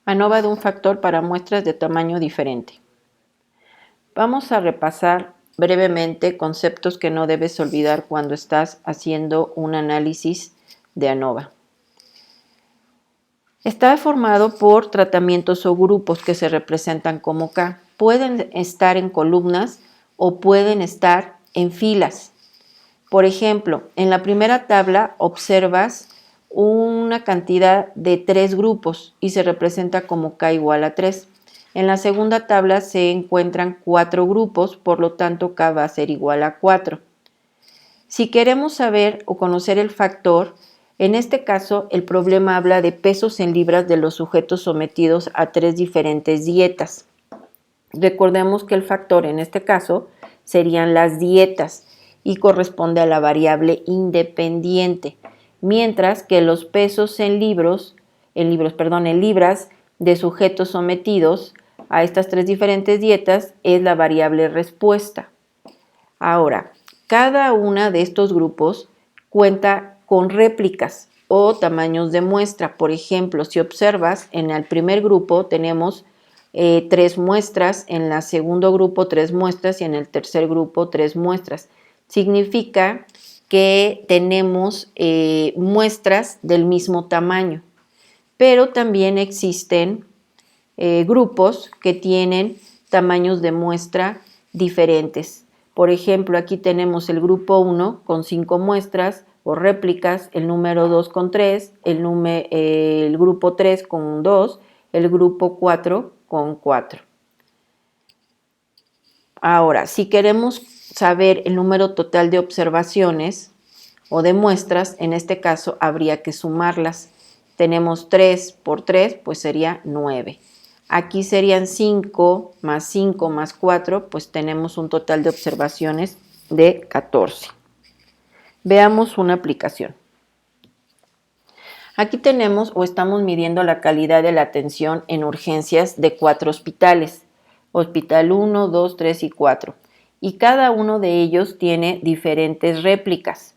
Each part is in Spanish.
ANOVA de un factor para muestras de tamaño diferente. Vamos a repasar brevemente conceptos que no debes olvidar cuando estás haciendo un análisis de ANOVA. Está formado por tratamientos o grupos que se representan como K. Pueden estar en columnas o pueden estar en filas. Por ejemplo, en la primera tabla observas una cantidad de 3 grupos y se representa como K igual a 3. En la segunda tabla se encuentran 4 grupos, por lo tanto K va a ser igual a 4. Si queremos saber o conocer el factor, en este caso el problema habla de pesos en libras de los sujetos sometidos a 3 diferentes dietas. Recordemos que el factor en este caso serían las dietas y corresponde a la variable independiente, mientras que los pesos en libras de sujetos sometidos a estas 3 diferentes dietas es la variable respuesta. Ahora, cada una de estos grupos cuenta con réplicas o tamaños de muestra. Por ejemplo, si observas, en el primer grupo tenemos 3 muestras, en el segundo grupo 3 muestras y en el tercer grupo 3 muestras. Significa que tenemos muestras del mismo tamaño, pero también existen grupos que tienen tamaños de muestra diferentes. Por ejemplo, aquí tenemos el grupo 1 con 5 muestras o réplicas, el número 2 con 3, el grupo 3 con 2, el grupo 4 con 4. Ahora, si queremos saber el número total de observaciones o de muestras, en este caso habría que sumarlas. Tenemos 3 por 3, pues sería 9. Aquí serían 5 más 4, pues tenemos un total de observaciones de 14. Veamos una aplicación. Aquí tenemos o estamos midiendo la calidad de la atención en urgencias de 4 hospitales. Hospital 1, 2, 3 y 4. Y cada uno de ellos tiene diferentes réplicas.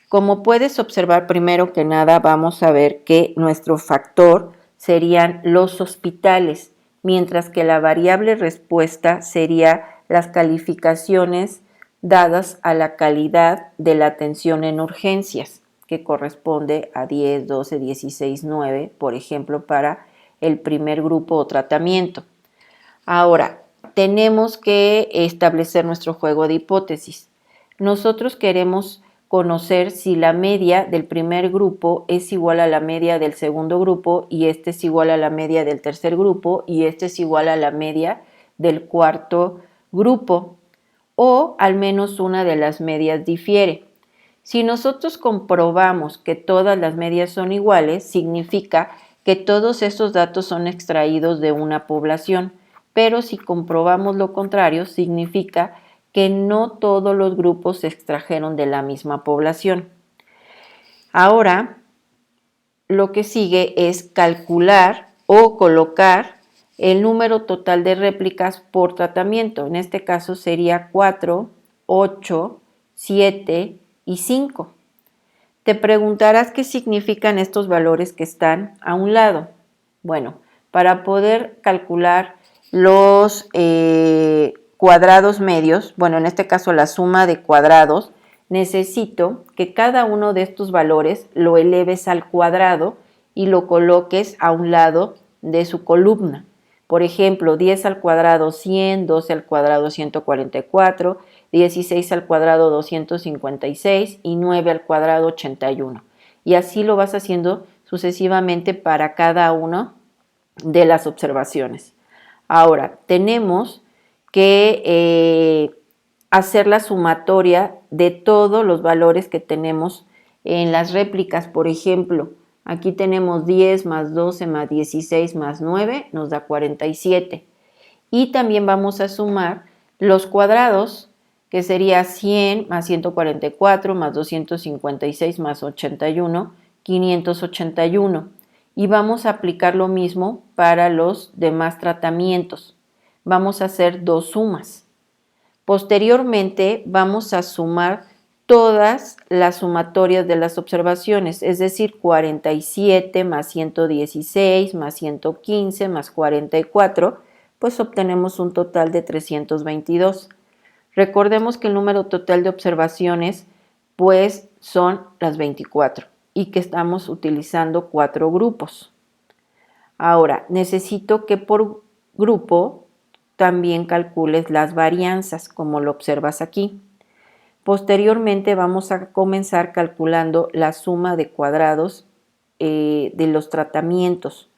Como puedes observar, primero que nada vamos a ver que nuestro factor serían los hospitales, mientras que la variable respuesta sería las calificaciones dadas a la calidad de la atención en urgencias, que corresponde a 10, 12, 16, 9, por ejemplo, para el primer grupo o tratamiento. Ahora, tenemos que establecer nuestro juego de hipótesis. Nosotros queremos conocer si la media del primer grupo es igual a la media del segundo grupo y este es igual a la media del tercer grupo y este es igual a la media del cuarto grupo, o al menos una de las medias difiere. Si nosotros comprobamos que todas las medias son iguales, significa que todos estos datos son extraídos de una población, pero si comprobamos lo contrario, significa que no todos los grupos se extrajeron de la misma población. Ahora, lo que sigue es calcular o colocar el número total de réplicas por tratamiento. En este caso sería 4, 8, 7 y 5. Te preguntarás qué significan estos valores que están a un lado. Bueno, para poder calcular los cuadrados medios, bueno, en este caso la suma de cuadrados, necesito que cada uno de estos valores lo eleves al cuadrado y lo coloques a un lado de su columna. Por ejemplo, 10 al cuadrado 100, 12 al cuadrado 144, 16 al cuadrado 256 y 9 al cuadrado 81. Y así lo vas haciendo sucesivamente para cada una de las observaciones. Ahora, tenemos que hacer la sumatoria de todos los valores que tenemos en las réplicas. Por ejemplo, aquí tenemos 10 más 12 más 16 más 9, nos da 47. Y también vamos a sumar los cuadrados, que sería 100 más 144 más 256 más 81, 581. Y vamos a aplicar lo mismo para los demás tratamientos. Vamos a hacer 2 sumas. Posteriormente vamos a sumar todas las sumatorias de las observaciones, es decir, 47 más 116 más 115 más 44, pues obtenemos un total de 322. Recordemos que el número total de observaciones pues son las 24 y que estamos utilizando 4 grupos. Ahora, necesito que por grupo también calcules las varianzas, como lo observas aquí. Posteriormente vamos a comenzar calculando la suma de cuadrados de los tratamientos.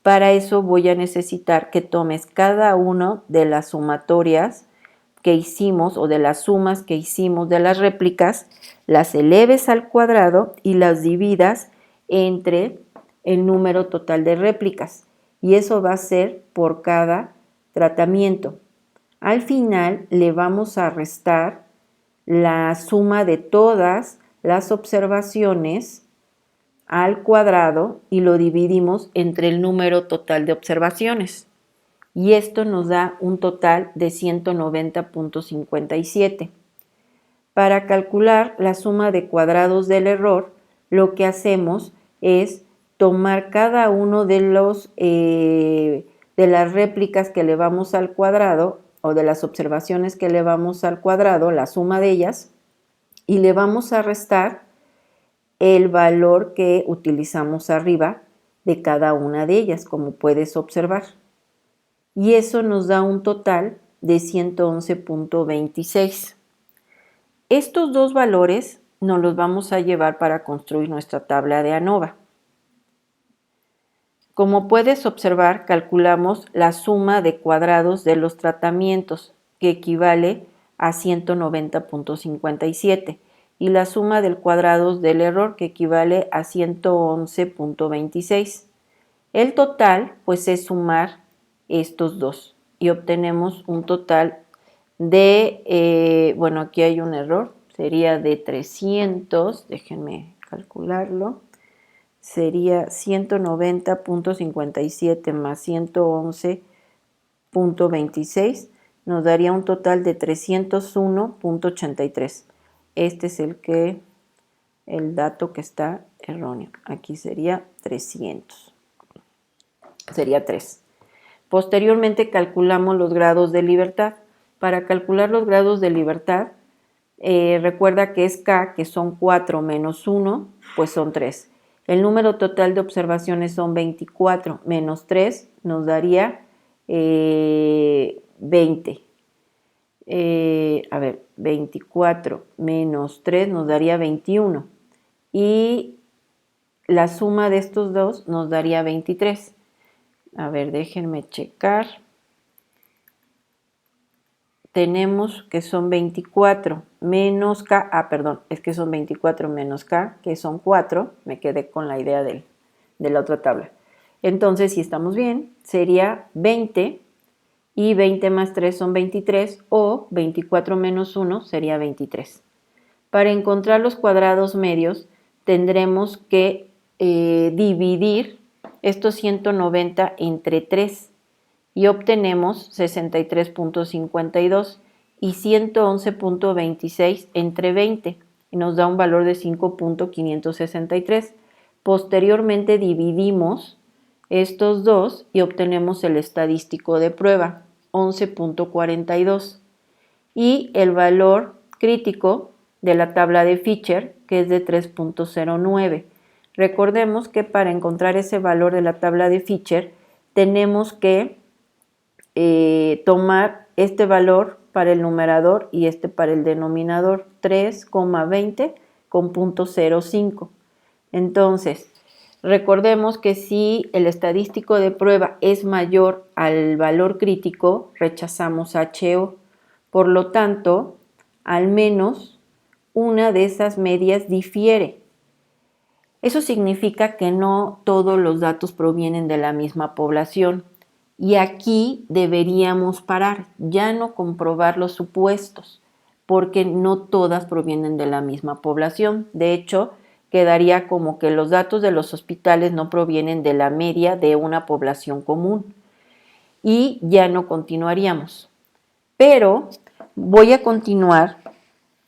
Para eso voy a necesitar que tomes cada una de las sumatorias que hicimos o de las sumas que hicimos de las réplicas, las eleves al cuadrado y las dividas entre el número total de réplicas. Y eso va a ser por cada tratamiento. Al final le vamos a restar la suma de todas las observaciones al cuadrado y lo dividimos entre el número total de observaciones. Y esto nos da un total de 190.57. Para calcular la suma de cuadrados del error, lo que hacemos es tomar cada uno de las réplicas que elevamos al cuadrado o de las observaciones que elevamos al cuadrado, la suma de ellas, y le vamos a restar el valor que utilizamos arriba de cada una de ellas, como puedes observar. Y eso nos da un total de 111.26. Estos dos valores nos los vamos a llevar para construir nuestra tabla de ANOVA. Como puedes observar, calculamos la suma de cuadrados de los tratamientos, que equivale a 190.57, y la suma del cuadrado del error, que equivale a 111.26. El total, pues, es sumar estos dos y obtenemos un total de, bueno, aquí hay un error, sería de 300, déjenme calcularlo, sería 190.57 más 111.26, nos daría un total de 301.83. Este es el dato que está erróneo. Aquí sería 300. Sería 3. Posteriormente calculamos los grados de libertad. Para calcular los grados de libertad, recuerda que es K, que son 4 menos 1, pues son 3. El número total de observaciones son 24, menos 3 nos daría 20. 24 menos 3 nos daría 21. Y la suma de estos dos nos daría 23. A ver, déjenme checar. Tenemos que son 24 menos K, perdón, es que son 24 menos K, que son 4, me quedé con la idea de la otra tabla. Entonces, si estamos bien, sería 20 y 20 más 3 son 23 o 24 menos 1 sería 23. Para encontrar los cuadrados medios tendremos que dividir estos 190 entre 3 y obtenemos 63.52 y 111.26 entre 20 y nos da un valor de 5.563. Posteriormente dividimos estos dos y obtenemos el estadístico de prueba, 11.42, y el valor crítico de la tabla de Fisher, que es de 3.09. Recordemos que para encontrar ese valor de la tabla de Fisher tenemos que tomar este valor para el numerador y este para el denominador, 3,20 con 0.05. Entonces, recordemos que si el estadístico de prueba es mayor al valor crítico, rechazamos HO. Por lo tanto, al menos una de esas medias difiere. Eso significa que no todos los datos provienen de la misma población. Y aquí deberíamos parar, ya no comprobar los supuestos, porque no todas provienen de la misma población. De hecho, quedaría como que los datos de los hospitales no provienen de la media de una población común. Y ya no continuaríamos. Pero voy a continuar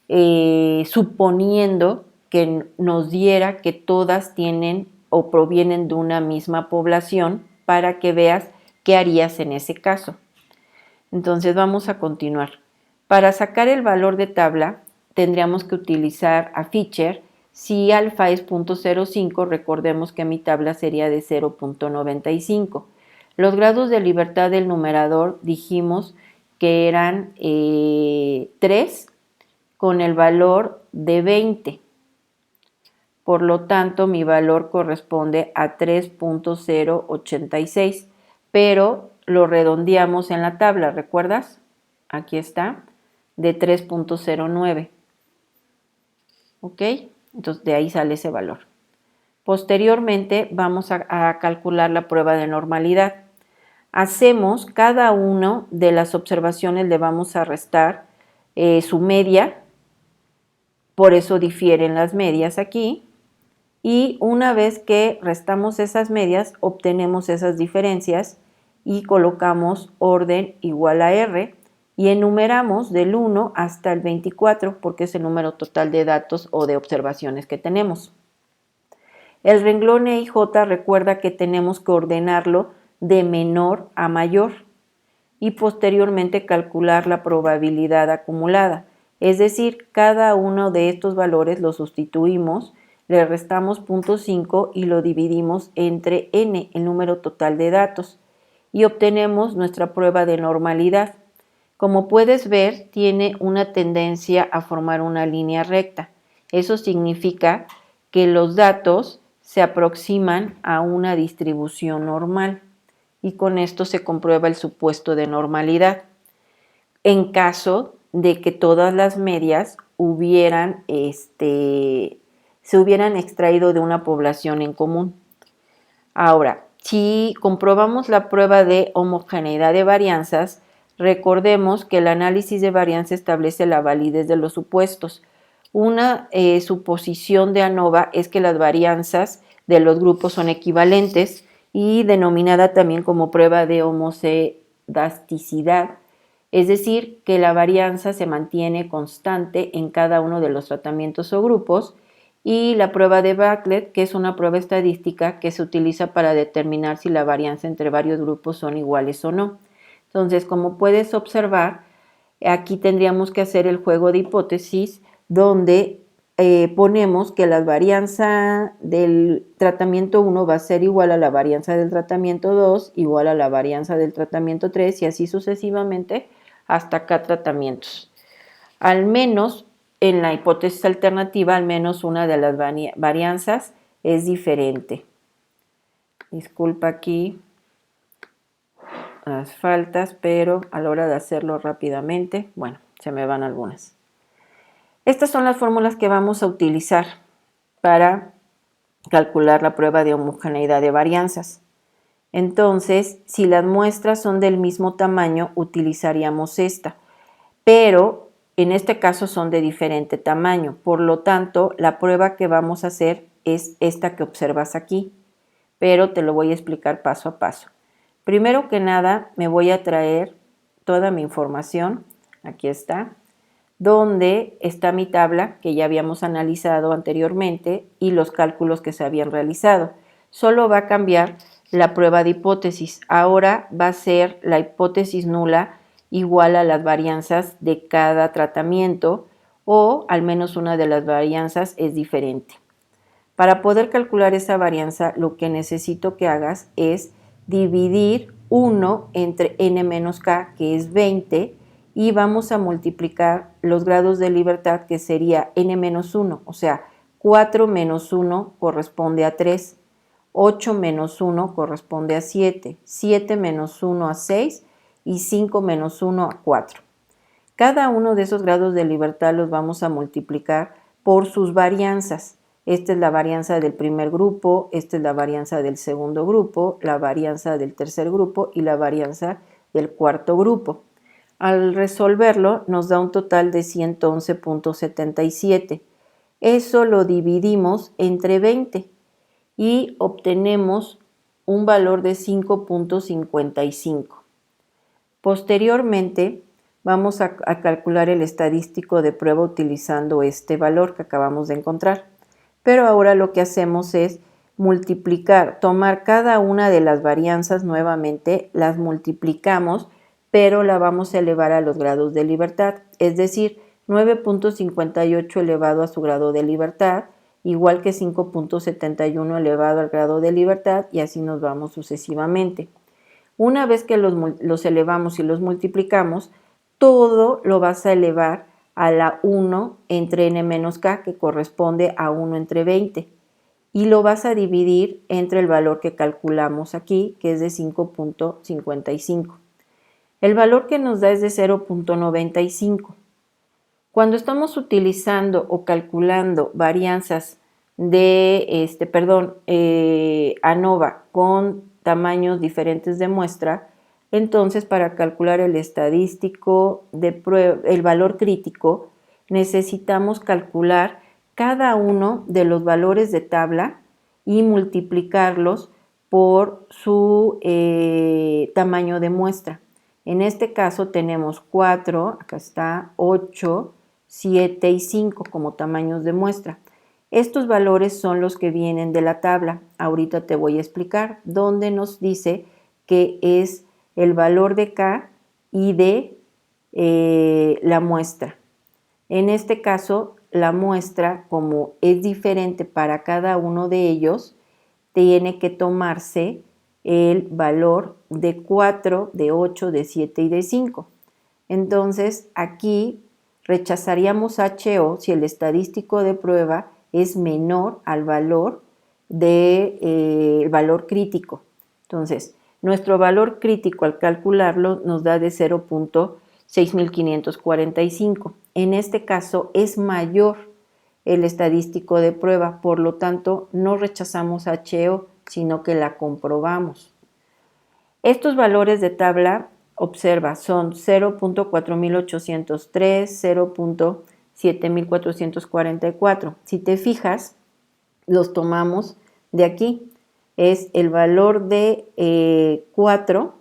suponiendo que nos diera que todas tienen o provienen de una misma población para que veas qué harías en ese caso. Entonces vamos a continuar. Para sacar el valor de tabla tendríamos que utilizar a Fisher. Si alfa es 0.05, recordemos que mi tabla sería de 0.95. Los grados de libertad del numerador dijimos que eran 3 con el valor de 20. Por lo tanto, mi valor corresponde a 3.086, pero lo redondeamos en la tabla, ¿recuerdas? Aquí está, de 3.09. ¿Ok? Entonces, de ahí sale ese valor. Posteriormente, vamos a calcular la prueba de normalidad. Hacemos cada una de las observaciones, le vamos a restar su media, por eso difieren las medias aquí. Y una vez que restamos esas medias, obtenemos esas diferencias y colocamos orden igual a R y enumeramos del 1 hasta el 24 porque es el número total de datos o de observaciones que tenemos. El renglón E y J recuerda que tenemos que ordenarlo de menor a mayor y posteriormente calcular la probabilidad acumulada. Es decir, cada uno de estos valores lo sustituimos, le restamos 0.5 y lo dividimos entre n, el número total de datos, y obtenemos nuestra prueba de normalidad. Como puedes ver, tiene una tendencia a formar una línea recta. Eso significa que los datos se aproximan a una distribución normal y con esto se comprueba el supuesto de normalidad. En caso de que todas las medias se hubieran extraído de una población en común. Ahora, si comprobamos la prueba de homogeneidad de varianzas, recordemos que el análisis de varianza establece la validez de los supuestos. Una suposición de ANOVA es que las varianzas de los grupos son equivalentes y denominada también como prueba de homocedasticidad, es decir, que la varianza se mantiene constante en cada uno de los tratamientos o grupos, y la prueba de Backlet, que es una prueba estadística que se utiliza para determinar si la varianza entre varios grupos son iguales o no. Entonces, como puedes observar, aquí tendríamos que hacer el juego de hipótesis donde ponemos que la varianza del tratamiento 1 va a ser igual a la varianza del tratamiento 2, igual a la varianza del tratamiento 3 y así sucesivamente hasta K tratamientos. Al menos en la hipótesis alternativa, al menos una de las varianzas es diferente. Disculpa aquí las faltas, pero a la hora de hacerlo rápidamente, bueno, se me van algunas. Estas son las fórmulas que vamos a utilizar para calcular la prueba de homogeneidad de varianzas. Entonces, si las muestras son del mismo tamaño, utilizaríamos esta, pero en este caso son de diferente tamaño. Por lo tanto, la prueba que vamos a hacer es esta que observas aquí, pero te lo voy a explicar paso a paso. Primero que nada, me voy a traer toda mi información, aquí está, donde está mi tabla que ya habíamos analizado anteriormente y los cálculos que se habían realizado. Solo va a cambiar la prueba de hipótesis. Ahora va a ser la hipótesis nula igual a las varianzas de cada tratamiento o al menos una de las varianzas es diferente. Para poder calcular esa varianza, lo que necesito que hagas es dividir 1 entre n menos k, que es 20, y vamos a multiplicar los grados de libertad, que sería n menos 1, o sea, 4 menos 1 corresponde a 3, 8 menos 1 corresponde a 7, 7 menos 1 a 6 y 5 menos 1 a 4. Cada uno de esos grados de libertad los vamos a multiplicar por sus varianzas. Esta es la varianza del primer grupo, esta es la varianza del segundo grupo, la varianza del tercer grupo y la varianza del cuarto grupo. Al resolverlo nos da un total de 111.77. Eso lo dividimos entre 20 y obtenemos un valor de 5.55. Posteriormente vamos a calcular el estadístico de prueba utilizando este valor que acabamos de encontrar. Pero ahora lo que hacemos es multiplicar, tomar cada una de las varianzas nuevamente, las multiplicamos, pero la vamos a elevar a los grados de libertad, es decir, 9.58 elevado a su grado de libertad, igual que 5.71 elevado al grado de libertad, y así nos vamos sucesivamente. Una vez que los elevamos y los multiplicamos, todo lo vas a elevar a la 1 entre n menos k, que corresponde a 1 entre 20. Y lo vas a dividir entre el valor que calculamos aquí, que es de 5.55. El valor que nos da es de 0.95. Cuando estamos utilizando o calculando varianzas de, ANOVA con tamaños diferentes de muestra, entonces para calcular el estadístico de prueba, el valor crítico, necesitamos calcular cada uno de los valores de tabla y multiplicarlos por su tamaño de muestra. En este caso tenemos 4, acá está, 8, 7 y 5 como tamaños de muestra. Estos valores son los que vienen de la tabla. Ahorita te voy a explicar dónde nos dice que es el valor de K y de la muestra. En este caso, la muestra, como es diferente para cada uno de ellos, tiene que tomarse el valor de 4, de 8, de 7 y de 5. Entonces, aquí rechazaríamos HO si el estadístico de prueba es menor al valor el valor crítico. Entonces, nuestro valor crítico al calcularlo nos da de 0.6545. En este caso es mayor el estadístico de prueba, por lo tanto no rechazamos HO, sino que la comprobamos. Estos valores de tabla, observa, son 0.4803, 0.7444. Si te fijas, los tomamos de aquí. Es el valor de 4,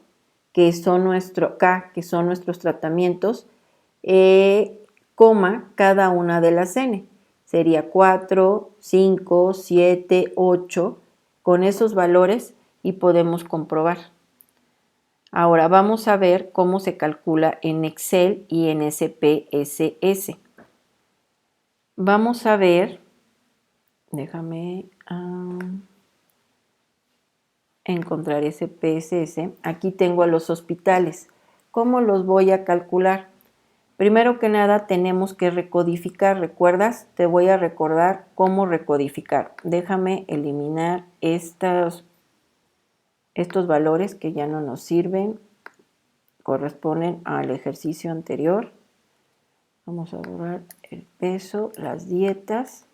que son nuestro K, que son nuestros tratamientos, coma cada una de las N. Sería 4, 5, 7, 8, con esos valores, y podemos comprobar. Ahora vamos a ver cómo se calcula en Excel y en SPSS. Vamos a ver, déjame encontrar SPSS. Aquí tengo a los hospitales. ¿Cómo los voy a calcular? Primero que nada tenemos que recodificar, ¿recuerdas? Te voy a recordar cómo recodificar. Déjame eliminar estos valores que ya no nos sirven, corresponden al ejercicio anterior. Vamos a borrar el peso, las dietas,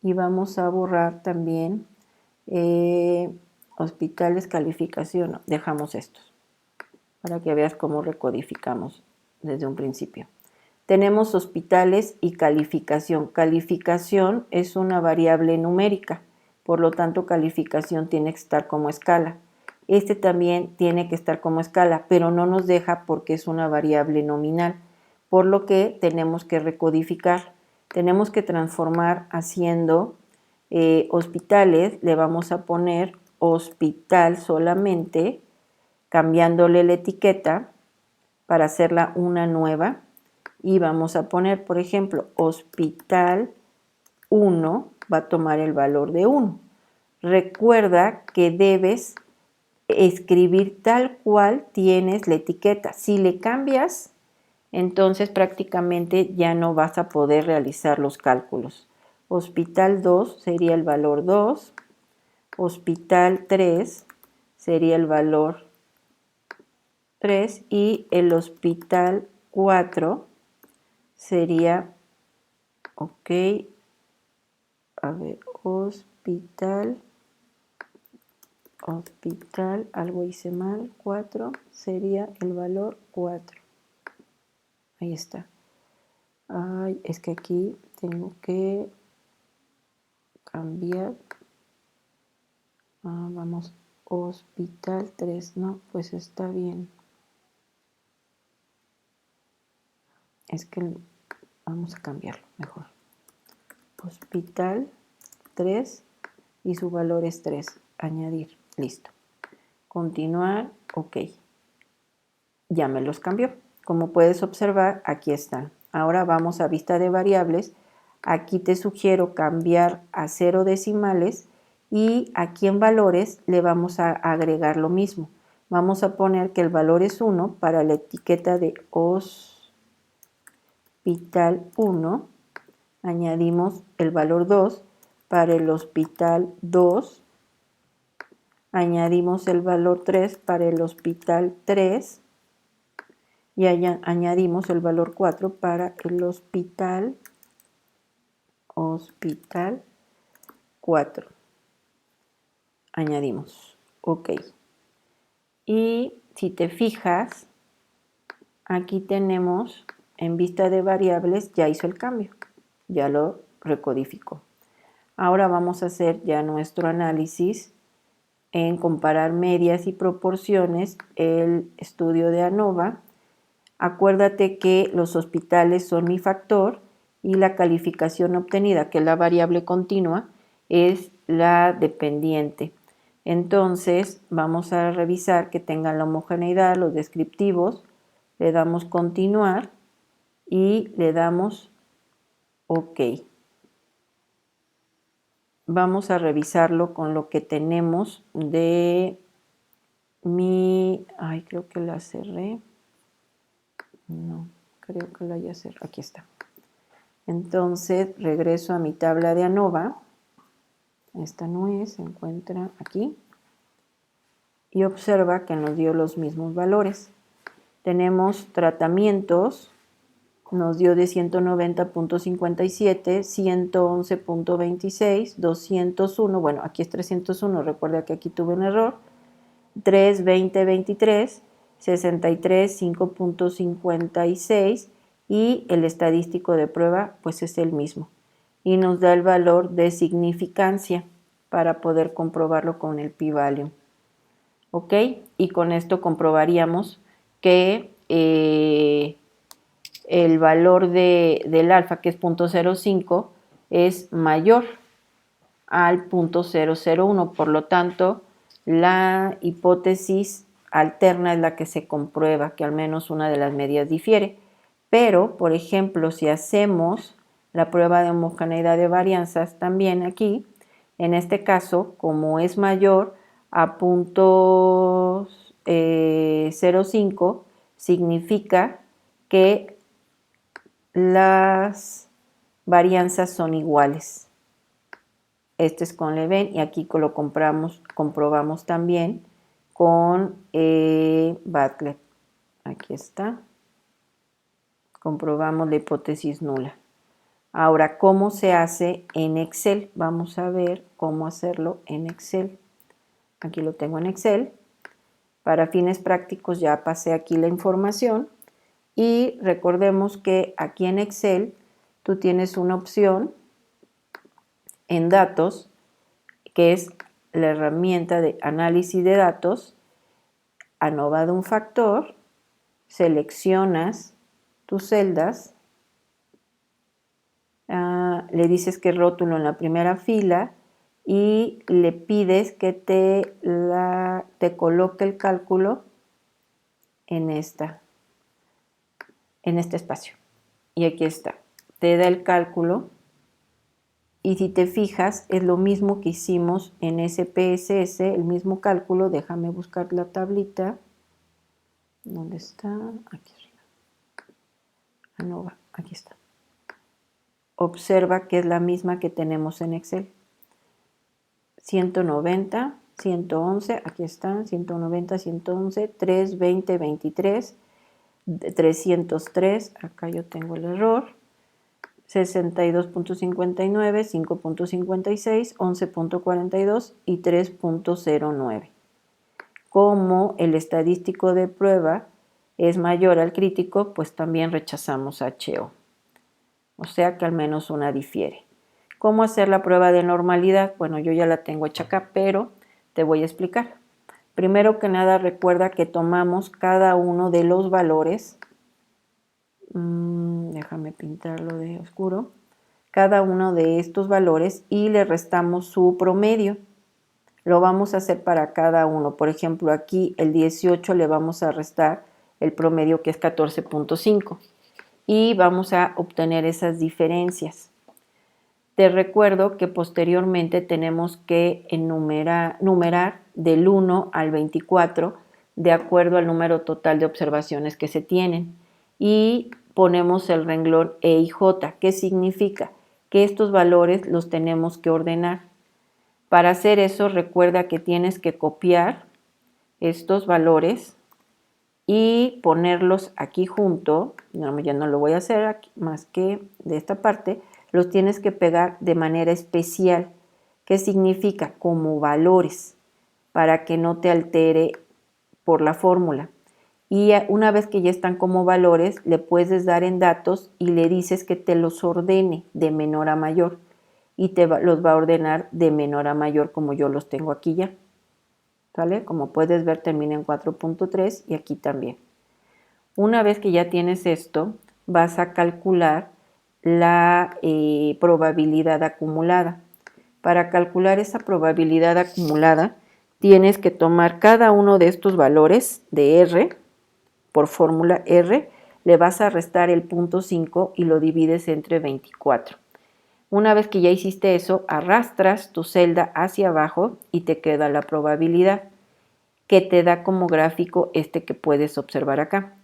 y vamos a borrar también hospitales, calificación. No, dejamos estos para que veas cómo recodificamos desde un principio. Tenemos hospitales y calificación. Calificación es una variable numérica, por lo tanto calificación tiene que estar como escala. Este también tiene que estar como escala, pero no nos deja porque es una variable nominal, por lo que tenemos que recodificar. Tenemos que transformar haciendo hospitales, le vamos a poner hospital solamente, cambiándole la etiqueta para hacerla una nueva, y vamos a poner, por ejemplo, hospital 1 va a tomar el valor de 1. Recuerda que debes escribir tal cual tienes la etiqueta. Si le cambias, entonces prácticamente ya no vas a poder realizar los cálculos. Hospital 2 sería el valor 2, hospital 3 sería el valor 3 y el hospital 4 sería, ok, a ver, hospital, algo hice mal, 4 sería el valor 4. Ahí está. Ay, es que aquí tengo que cambiar. Vamos, hospital 3, no, pues está bien. Es que vamos a cambiarlo mejor. Hospital 3 y su valor es 3. Añadir. Listo. Continuar. Ok. Ya me los cambió. Como puedes observar, aquí están. Ahora vamos a vista de variables. Aquí te sugiero cambiar a 0 decimales y aquí en valores le vamos a agregar lo mismo. Vamos a poner que el valor es 1 para la etiqueta de hospital 1. Añadimos el valor 2 para el hospital 2. Añadimos el valor 3 para el hospital 3. Y añadimos el valor 4 para el hospital 4. Añadimos. Ok. Y si te fijas, aquí tenemos en vista de variables, ya hizo el cambio. Ya lo recodificó. Ahora vamos a hacer ya nuestro análisis en comparar medias y proporciones, el estudio de ANOVA. Acuérdate que los hospitales son mi factor y la calificación obtenida, que es la variable continua, es la dependiente. Entonces, vamos a revisar que tengan la homogeneidad, los descriptivos. Le damos continuar y le damos OK. Vamos a revisarlo con lo que tenemos de mi... Ay, creo que la cerré. No, creo que la ya cerré. Aquí está. Entonces regreso a mi tabla de ANOVA. Esta no es, se encuentra aquí. Y observa que nos dio los mismos valores. Tenemos tratamientos, nos dio de 190.57, 111.26, 201, bueno, aquí es 301, recuerda que aquí tuve un error, 320.23, 63, 5.56 y el estadístico de prueba pues es el mismo. Y nos da el valor de significancia para poder comprobarlo con el p-value. ¿Ok? Y con esto comprobaríamos que el valor del alfa, que es 0.05, es mayor al 0.001. Por lo tanto, la hipótesis alterna es la que se comprueba, que al menos una de las medias difiere. Pero, por ejemplo, si hacemos la prueba de homogeneidad de varianzas también aquí, en este caso, como es mayor a 0.05, significa que las varianzas son iguales. Este es con Leven y aquí lo comprobamos también con Bartlett. Aquí está. Comprobamos la hipótesis nula. Ahora, ¿cómo se hace en Excel? Vamos a ver cómo hacerlo en Excel. Aquí lo tengo en Excel. Para fines prácticos ya pasé aquí la información. Y recordemos que aquí en Excel tú tienes una opción en datos, que es la herramienta de análisis de datos. ANOVA de un factor, seleccionas tus celdas, le dices que rótulo en la primera fila y le pides que te coloque el cálculo en este espacio. Y aquí está, te da el cálculo. Y si te fijas, es lo mismo que hicimos en SPSS, el mismo cálculo. Déjame buscar la tablita. ¿Dónde está? Aquí arriba. ANOVA, aquí está. Observa que es la misma que tenemos en Excel. 190, 111, aquí están, 190, 111, 320, 23, 303, acá yo tengo el error. 62.59, 5.56, 11.42 y 3.09. Como el estadístico de prueba es mayor al crítico, pues también rechazamos HO. O sea que al menos una difiere. ¿Cómo hacer la prueba de normalidad? Bueno, yo ya la tengo hecha acá, pero te voy a explicar. Primero que nada, recuerda que tomamos cada uno de los valores Déjame pintarlo de oscuro, cada uno de estos valores y le restamos su promedio. Lo vamos a hacer para cada uno. Por ejemplo, aquí el 18 le vamos a restar el promedio, que es 14.5, y vamos a obtener esas diferencias. Te recuerdo que posteriormente tenemos que numerar del 1 al 24 de acuerdo al número total de observaciones que se tienen, y ponemos el renglón E y J. ¿Qué significa? Que estos valores los tenemos que ordenar. Para hacer eso, recuerda que tienes que copiar estos valores y ponerlos aquí junto. No, ya no lo voy a hacer aquí, más que de esta parte. Los tienes que pegar de manera especial. ¿Qué significa? Como valores, para que no te altere por la fórmula. Y una vez que ya están como valores, le puedes dar en datos y le dices que te los ordene de menor a mayor. Y los va a ordenar de menor a mayor, como yo los tengo aquí ya. ¿Sale? Como puedes ver, termina en 4.3 y aquí también. Una vez que ya tienes esto, vas a calcular la probabilidad acumulada. Para calcular esa probabilidad acumulada, tienes que tomar cada uno de estos valores de R, por fórmula R, le vas a restar el 0.5 y lo divides entre 24. Una vez que ya hiciste eso, arrastras tu celda hacia abajo y te queda la probabilidad, que te da como gráfico este que puedes observar acá.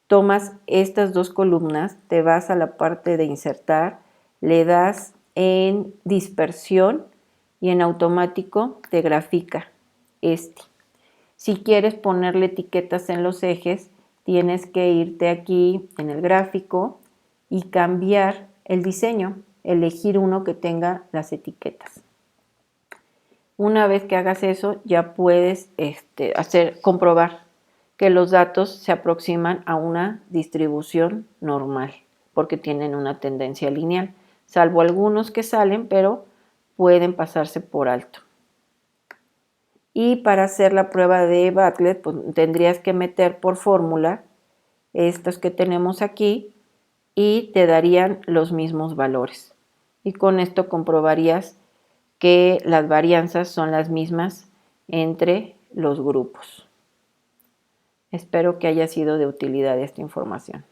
Tomas estas dos columnas, te vas a la parte de insertar, le das en dispersión y en automático te grafica este. Si quieres ponerle etiquetas en los ejes, tienes que irte aquí en el gráfico y cambiar el diseño, elegir uno que tenga las etiquetas. Una vez que hagas eso, ya puedes comprobar que los datos se aproximan a una distribución normal, porque tienen una tendencia lineal, salvo algunos que salen, pero pueden pasarse por alto. Y para hacer la prueba de Bartlett, pues, tendrías que meter por fórmula estos que tenemos aquí y te darían los mismos valores. Y con esto comprobarías que las varianzas son las mismas entre los grupos. Espero que haya sido de utilidad esta información.